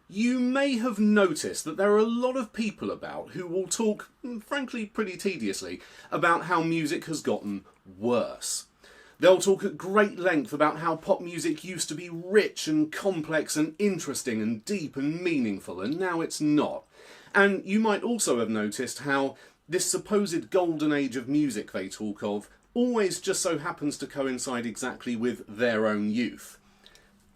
You may have noticed that there are a lot of people about who will talk, frankly pretty tediously, about how music has gotten worse. They'll talk at great length about how pop music used to be rich and complex and interesting and deep and meaningful, and now it's not. And you might also have noticed how this supposed golden age of music they talk of always just so happens to coincide exactly with their own youth.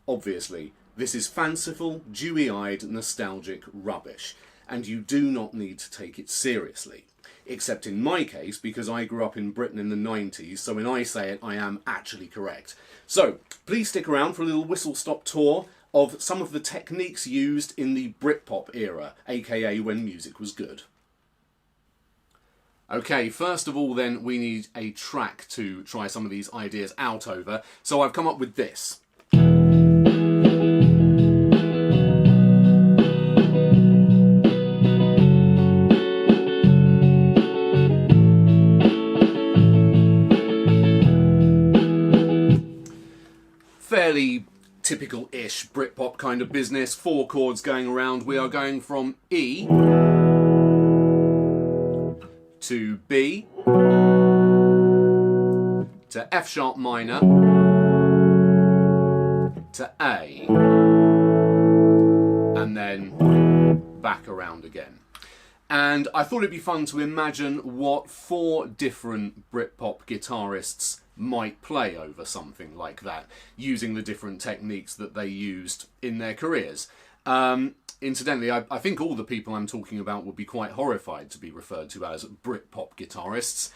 Obviously, this is fanciful, dewy-eyed, nostalgic rubbish, and you do not need to take it seriously. Except in my case, because I grew up in Britain in the 90s, so when I say it, I am actually correct. So, please stick around for a little whistle-stop tour of some of the techniques used in the Britpop era, aka when music was good. Okay, first of all then, we need a track to try some of these ideas out over, so I've come up with this. Fairly typical-ish Britpop kind of business, 4 chords going around. We are going from E to B to F sharp minor to A and then back around again. And I thought it'd be fun to imagine what 4 different Britpop guitarists might play over something like that, using the different techniques that they used in their careers. Incidentally, I think all the people I'm talking about would be quite horrified to be referred to as Britpop guitarists,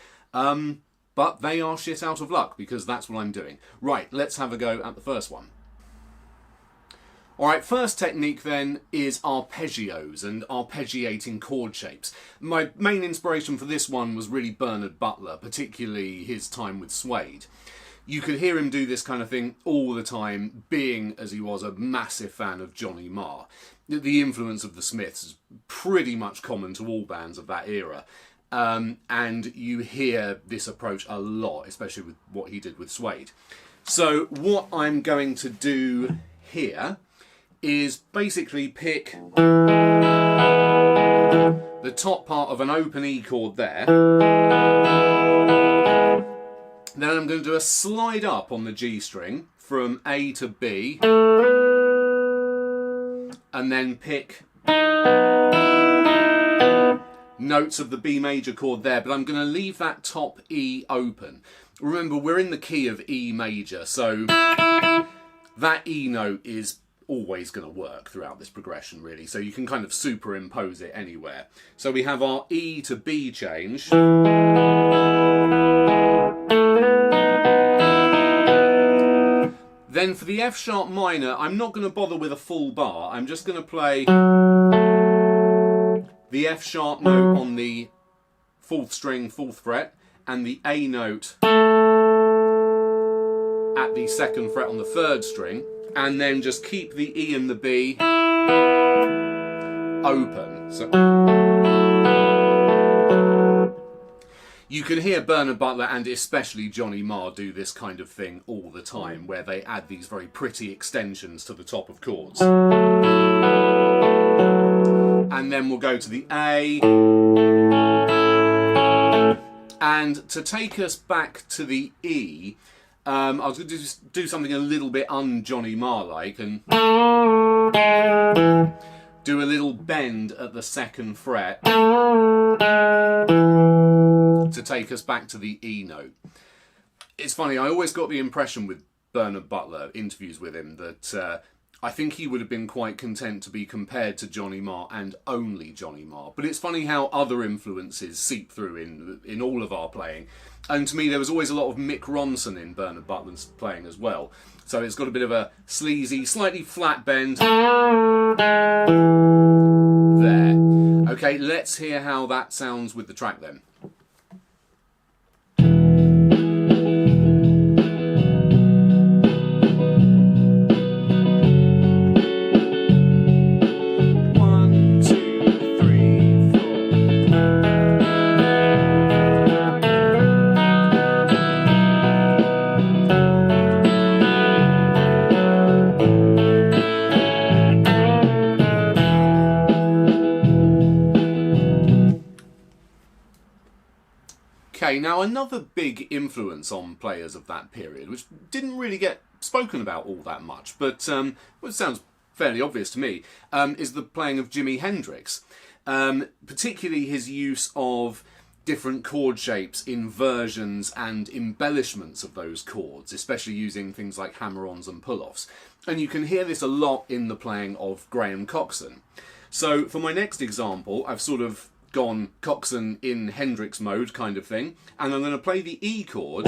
but they are shit out of luck because that's what I'm doing. Right, let's have a go at the first one. Alright, first technique then is arpeggios and arpeggiating chord shapes. My main inspiration for this one was really Bernard Butler, particularly his time with Suede. You could hear him do this kind of thing all the time, being, as he was, a massive fan of Jonny Marr. The influence of the Smiths is pretty much common to all bands of that era. And you hear this approach a lot, especially with what he did with Suede. So what I'm going to do here is basically pick the top part of an open E chord there. Then I'm going to do a slide up on the G string from A to B, and then pick notes of the B major chord there, but I'm going to leave that top E open. Remember, we're in the key of E major, so that E note is always going to work throughout this progression, really, so you can kind of superimpose it anywhere. So we have our E to B change. Then for the F sharp minor, I'm not going to bother with a full bar. I'm just going to play the F sharp note on the 4th string, 4th fret, and the A note at the 2nd fret on the 3rd string, and then just keep the E and the B open. So you can hear Bernard Butler and especially Jonny Marr do this kind of thing all the time, where they add these very pretty extensions to the top of chords. And then we'll go to the A. And to take us back to the E, I was going to just do something a little bit un-Jonny Marr-like and do a little bend at the 2nd fret to take us back to the E note. It's funny, I always got the impression with Bernard Butler, interviews with him, that I think he would have been quite content to be compared to Jonny Marr and only Jonny Marr. But it's funny how other influences seep through in all of our playing. And to me, there was always a lot of Mick Ronson in Bernard Butler's playing as well. So it's got a bit of a sleazy, slightly flat bend there. Okay, let's hear how that sounds with the track then. Okay, now another big influence on players of that period, which didn't really get spoken about all that much, but it sounds fairly obvious to me, is the playing of Jimi Hendrix. Particularly his use of different chord shapes, inversions and embellishments of those chords, especially using things like hammer-ons and pull-offs. And you can hear this a lot in the playing of Graham Coxon. So for my next example, I've sort of gone Coxon in Hendrix mode kind of thing, and I'm going to play the E chord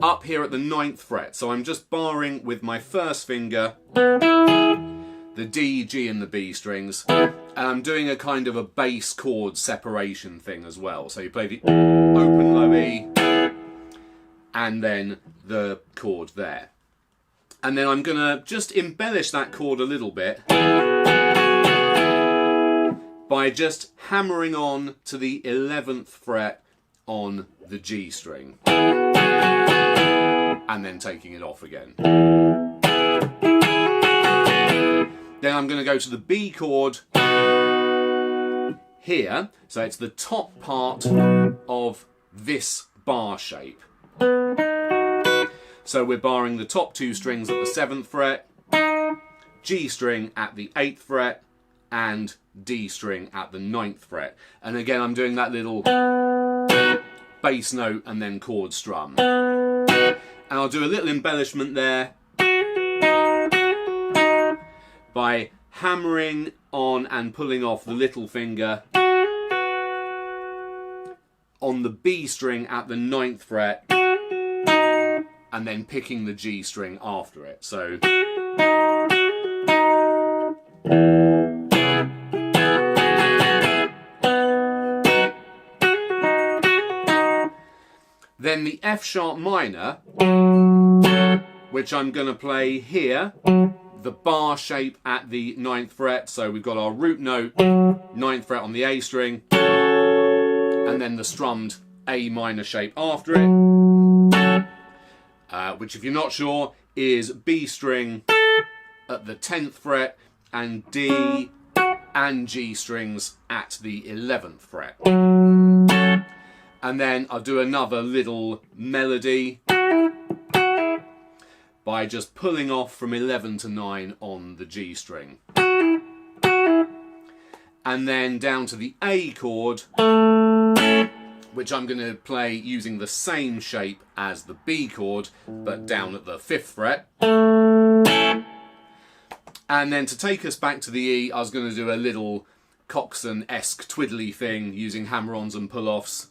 up here at the 9th fret. So I'm just barring with my first finger the D, G and the B strings, and I'm doing a kind of a bass chord separation thing as well. So you play the open low E and then the chord there. And then I'm going to just embellish that chord a little bit by just hammering on to the 11th fret on the G string and then taking it off again. Then I'm going to go to the B chord here, so it's the top part of this bar shape. So we're barring the top 2 strings at the 7th fret, G string at the 8th fret, and D string at the 9th fret. And again, I'm doing that little bass note and then chord strum. And I'll do a little embellishment there by hammering on and pulling off the little finger on the B string at the 9th fret and then picking the G string after it. So then the F sharp minor, which I'm going to play here, the bar shape at the 9th fret. So we've got our root note, 9th fret on the A string, and then the strummed A minor shape after it, which if you're not sure is B string at the 10th fret and D and G strings at the 11th fret. And then I'll do another little melody by just pulling off from 11 to 9 on the G string. And then down to the A chord, which I'm going to play using the same shape as the B chord, but down at the 5th fret. And then to take us back to the E, I was going to do a little Coxon-esque twiddly thing using hammer-ons and pull-offs.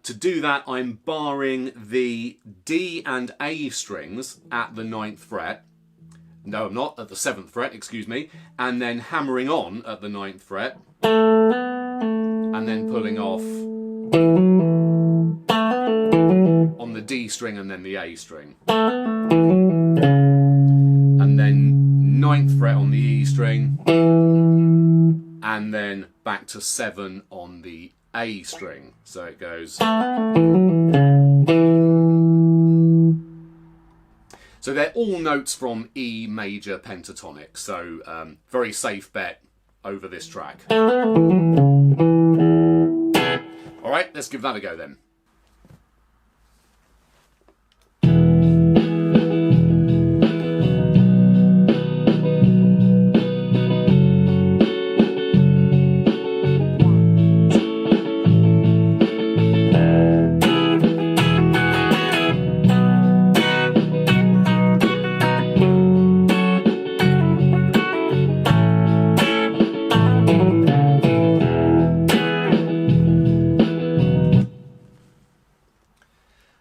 To do that, I'm barring the D and A strings at the 9th fret. No, I'm not, at the 7th fret, excuse me. And then hammering on at the 9th fret. And then pulling off on the D string and then the A string. And then 9th fret on the E string. And then back to 7 on the A string. So it goes. So they're all notes from E major pentatonic. So very safe bet over this track. All right, let's give that a go then.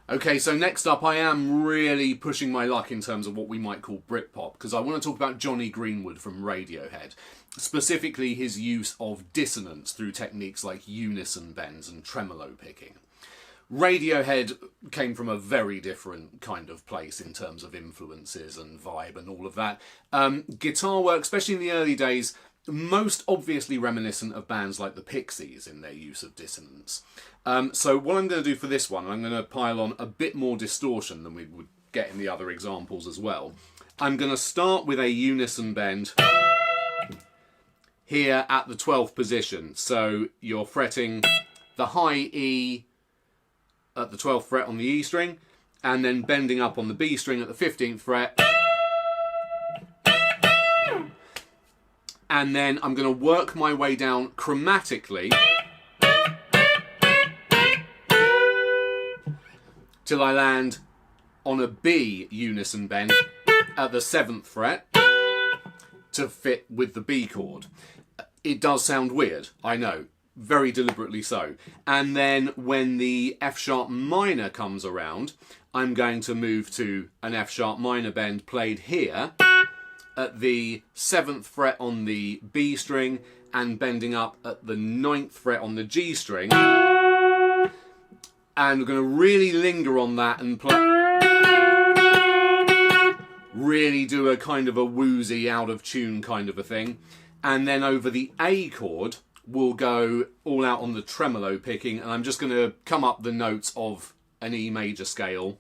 Okay, so next up I am really pushing my luck in terms of what we might call Britpop, because I want to talk about Jonny Greenwood from Radiohead, specifically his use of dissonance through techniques like unison bends and tremolo picking. Radiohead came from a very different kind of place in terms of influences and vibe and all of that. Guitar work, especially in the early days, most obviously reminiscent of bands like the Pixies in their use of dissonance. So what I'm going to do for this one, I'm going to pile on a bit more distortion than we would get in the other examples as well. I'm going to start with a unison bend here at the 12th position. So you're fretting the high E at the 12th fret on the E string, and then bending up on the B string at the 15th fret. And then I'm going to work my way down chromatically till I land on a B unison bend at the 7th fret to fit with the B chord. It does sound weird, I know, very deliberately so. And then when the F sharp minor comes around, I'm going to move to an F sharp minor bend played here at the 7th fret on the B string and bending up at the 9th fret on the G string. And we're going to really linger on that and play, really do a kind of a woozy, out of tune kind of a thing. And then over the A chord, we'll go all out on the tremolo picking, and I'm just going to come up the notes of an E major scale,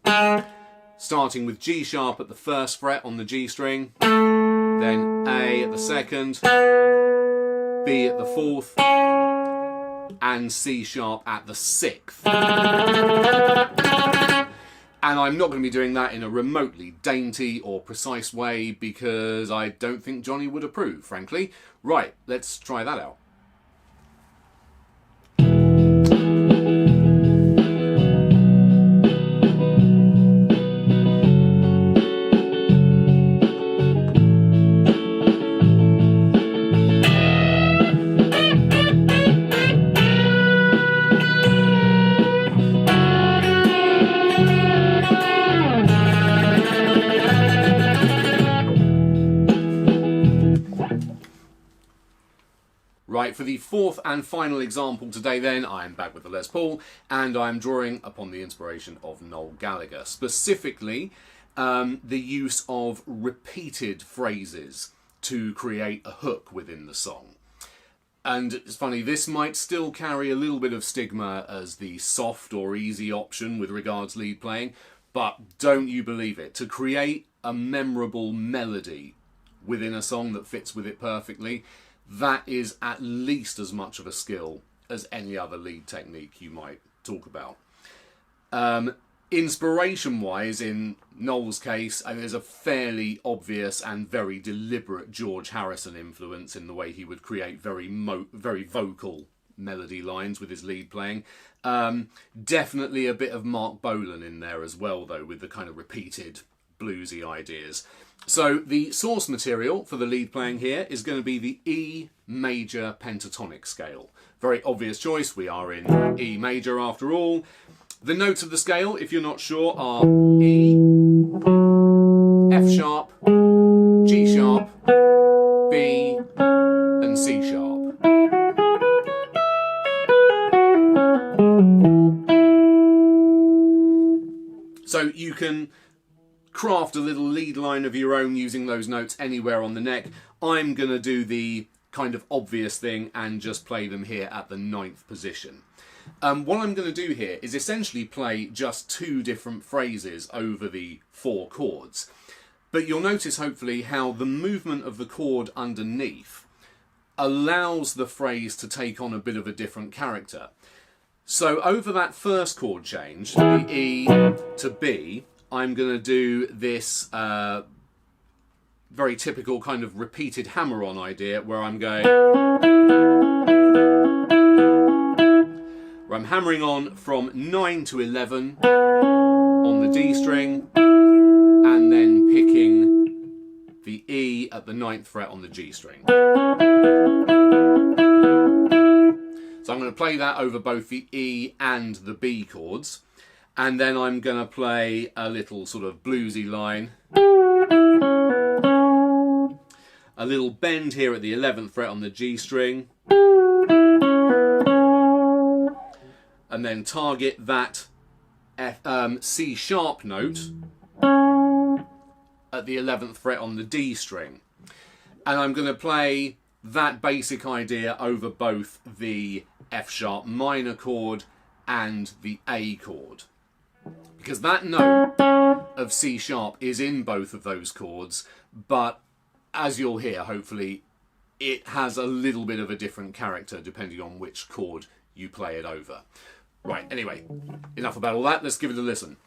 starting with G sharp at the 1st fret on the G string, then A at the 2nd, B at the 4th, and C sharp at the 6th. And I'm not going to be doing that in a remotely dainty or precise way because I don't think Jonny would approve, frankly. Right, let's try that out. Right, for the 4th and final example today then, I'm back with the Les Paul, and I'm drawing upon the inspiration of Noel Gallagher, specifically the use of repeated phrases to create a hook within the song. And it's funny, this might still carry a little bit of stigma as the soft or easy option with regards lead playing, but don't you believe it, to create a memorable melody within a song that fits with it perfectly, that is at least as much of a skill as any other lead technique you might talk about. Inspiration-wise, in Noel's case, there's a fairly obvious and very deliberate George Harrison influence in the way he would create very vocal melody lines with his lead playing. Definitely a bit of Mark Bolan in there as well, though, with the kind of repeated bluesy ideas. So the source material for the lead playing here is going to be the E major pentatonic scale. Very obvious choice, we are in E major after all. The notes of the scale, if you're not sure, are E, F sharp, G sharp, B and C sharp. So you can craft a little lead line of your own using those notes anywhere on the neck. I'm going to do the kind of obvious thing and just play them here at the 9th position. What I'm going to do here is essentially play just 2 different phrases over the 4 chords. But you'll notice hopefully how the movement of the chord underneath allows the phrase to take on a bit of a different character. So over that first chord change, the E to B, I'm going to do this very typical kind of repeated hammer-on idea where I'm going... where I'm hammering on from 9 to 11 on the D string and then picking the E at the 9th fret on the G string. So I'm going to play that over both the E and the B chords. And then I'm going to play a little sort of bluesy line. A little bend here at the 11th fret on the G string. And then target that C sharp note at the 11th fret on the D string. And I'm going to play that basic idea over both the F sharp minor chord and the A chord. Because that note of C sharp is in both of those chords, but as you'll hear, hopefully, it has a little bit of a different character depending on which chord you play it over. Right, anyway, enough about all that, let's give it a listen.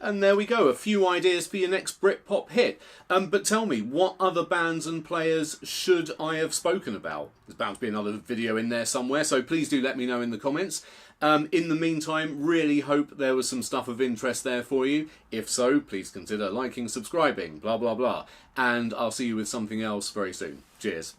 And there we go, a few ideas for your next Britpop hit. But tell me, what other bands and players should I have spoken about? There's bound to be another video in there somewhere, so please do let me know in the comments. In the meantime, really hope there was some stuff of interest there for you. If so, please consider liking, subscribing, blah blah blah. And I'll see you with something else very soon. Cheers.